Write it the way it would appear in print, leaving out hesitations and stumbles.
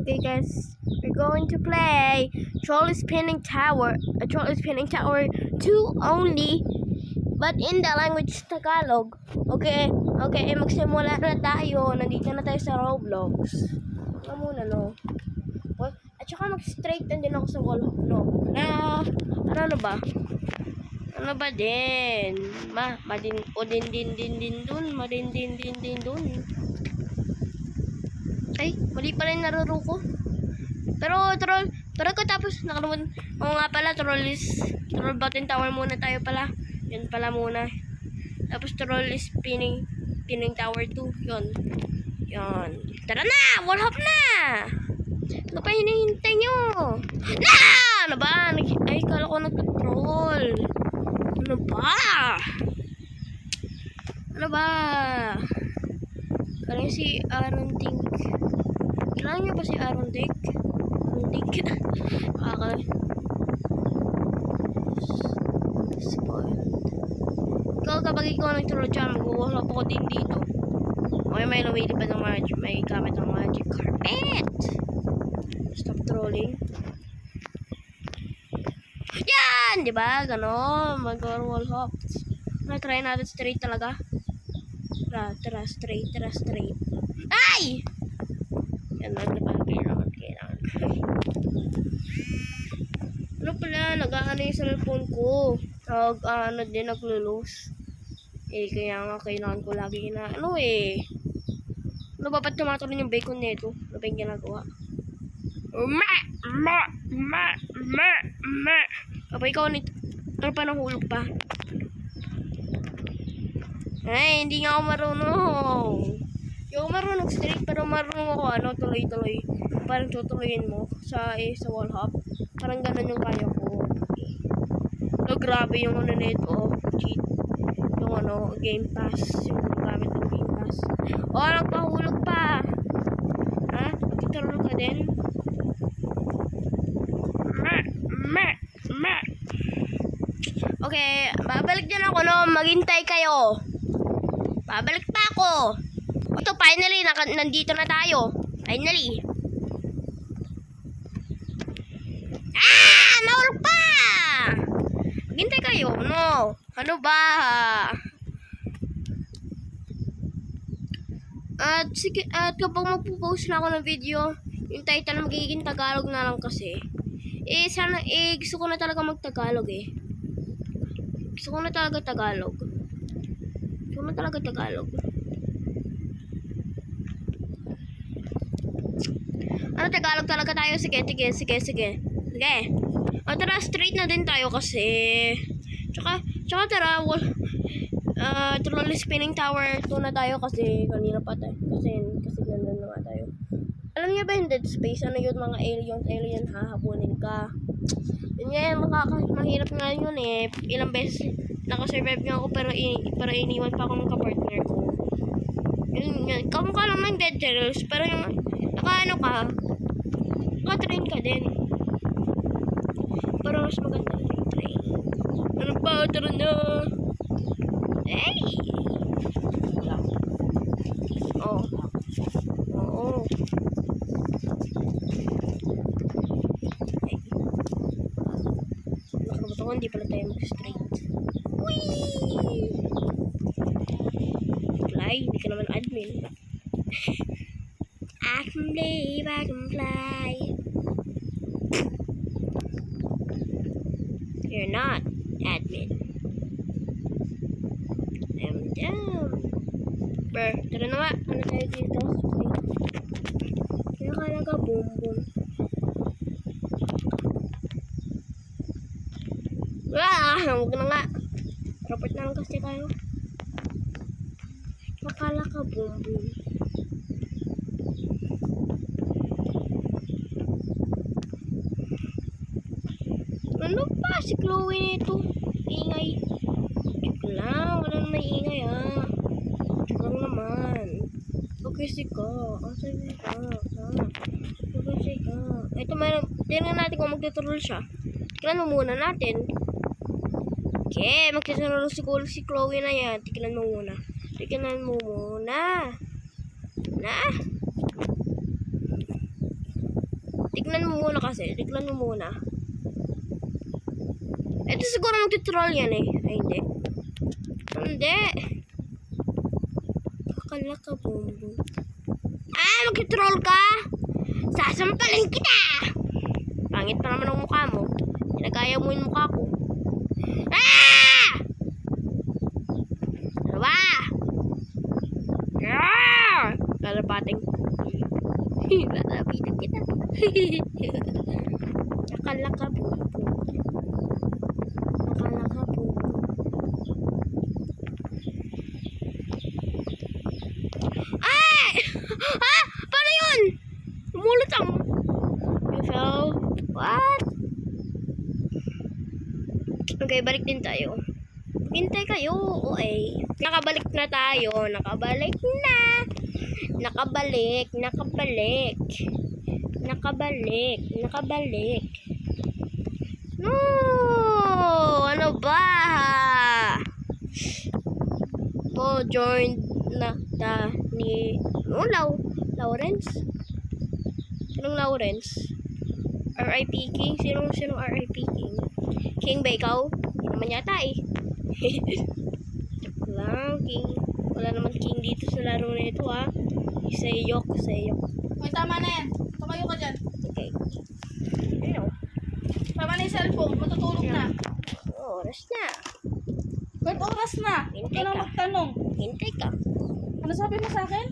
Okay guys, we're going to play Troll Spinning Tower. A Troll Spinning Tower 2 only, but in the language Tagalog. Okay, magsimula na tayo. Nandito na tayo sa Roblox. Ano muna, no? At saka mag-straighten din ako sa wall, no? Ano ba? Ano ba din? Madin dun. Ay, mali pala yung naruro ko. Pero ko tapos nakalimutan. Oo nga pala, troll button tower muna tayo pala. Yan pala muna. Tapos troll is spinning tower 2. Yon. Tara na! Wall hop na! Ano pa hinihintay nyo? Na! Ano ba? Ay, kala ko nag-troll. Ano ba? Kaya si Aaron Dink. Kailangan niyo ba si Aaron Dink? Spoiled. Ikaw kapag ikaw nag-troll dyan, mag-wall up ako din dito. Okay, may lumilipad ng may gamit ng magic carpet. Stop trolling. Yan! Diba? Ganon. Mag-wall hop. Try natin straight talaga. Tara, straight. Ay! Yan lang naman kailangan. Ano pala, nag-aano yung cellphone ko. Naglulose. Kaya nga kailangan ko lagi na, Ano ba, ba't tumatuloy yung bacon nito? Ano ba yung ginagawa? Kapag ikaw ano pa nahulog pa? Ay, hindi nga ako marunong. Hindi ako marunong straight, pero marunong ako, tuloy-tuloy. Parang tutuloyin mo sa wall hop. Parang ganun yung kaya ko. Grabe yung nito. Cheat. Yung Game Pass. Yung gamit ng Game Pass. Nagpahulog pa. Ha? Magtuturo ka din? Okay, babalik din ako, no? Maghintay kayo. Babalik pa ako. Ito, finally, nandito na tayo. Finally. Nahulog pa! Maghintay kayo, no? Ano ba? At kapag magpo-post na ako ng video, yung title magiging Tagalog na lang kasi. Gusto ko na talaga mag-Tagalog Gusto ko na talaga Tagalog. Tagalog talaga tayo. Sige. Tara, straight na din tayo kasi. Tsaka tara, troll spinning tower 2 na tayo kasi kanina pa tayo. Kasi nandun na nga tayo. Alam niyo ba yung Dead Space? Ano yun, mga alien, hahapunin ka. Yun nga, mahirap nga yun Ilang beses nakasurvive nga ako pero iniwan pa ako ng kapartner ko. Yun nga, kamukha lang ng Dead Cells pero yung naka-train ka din. Pero mas maganda yung train. Ano ba? Tara na! Hey! Oo. Nakabato ko, hindi pala tayo mag-straight. Whee! Fly, hindi ka naman admin. I can fly. You're not admin. I'm dumb. Tara na nga. Ano tayo dito? Kaya ka boom. Huwag na nga. Report na lang kasi tayo. Makala ka boom. Ano pa si Chloe nito? Ingay. Joke lang. Wala naman ingay Joke lang naman. Pag-isig ka. Pag-isig ka. Ito tingnan natin kung magtuturol siya. Tingnan mo muna natin. Okay, magtuturol siguro si Chloe na yan. Tingnan mo muna. Na? Tignan mo muna kasi. Tignan mo muna. Ito siguro magti-troll yan eh. Ay, hindi. Hindi. Akala ka, Bongbong. Ah, magti-troll ka? Sasampalin kita! Pangit pa naman ang mukha mo. Pinagaya mo yung mukha ko. Ah! Ano ba? Ah! Lalapating. Lalapitan kita. Akala ka, Bongbong. Akala ka, Bongbong. Ay! Ah! Paano yun? Umulot ang... You fell. What? Okay, balik din tayo. Hintay kayo. Okay. Nakabalik na tayo. Nakabalik na. Nakabalik. Nakabalik. Nakabalik. Nakabalik. No! Ano ba? Po, joined na ta ni Lawrence? Sinong Lawrence? R.I.P. King? Sinong R.I.P. King? King ba ikaw? Hindi naman yata eh. Joke lang, King. Wala naman King dito sa laro na ito ha. Sayok. Uy, tama na yan. Tumayo ka dyan. Okay. Ano? Tama na yung cellphone. Matutulog na. Oras na. Ba't oras na? Huwag Hintay ka na ka. magtanong. Hintay ka. Ano sabi mo sa akin?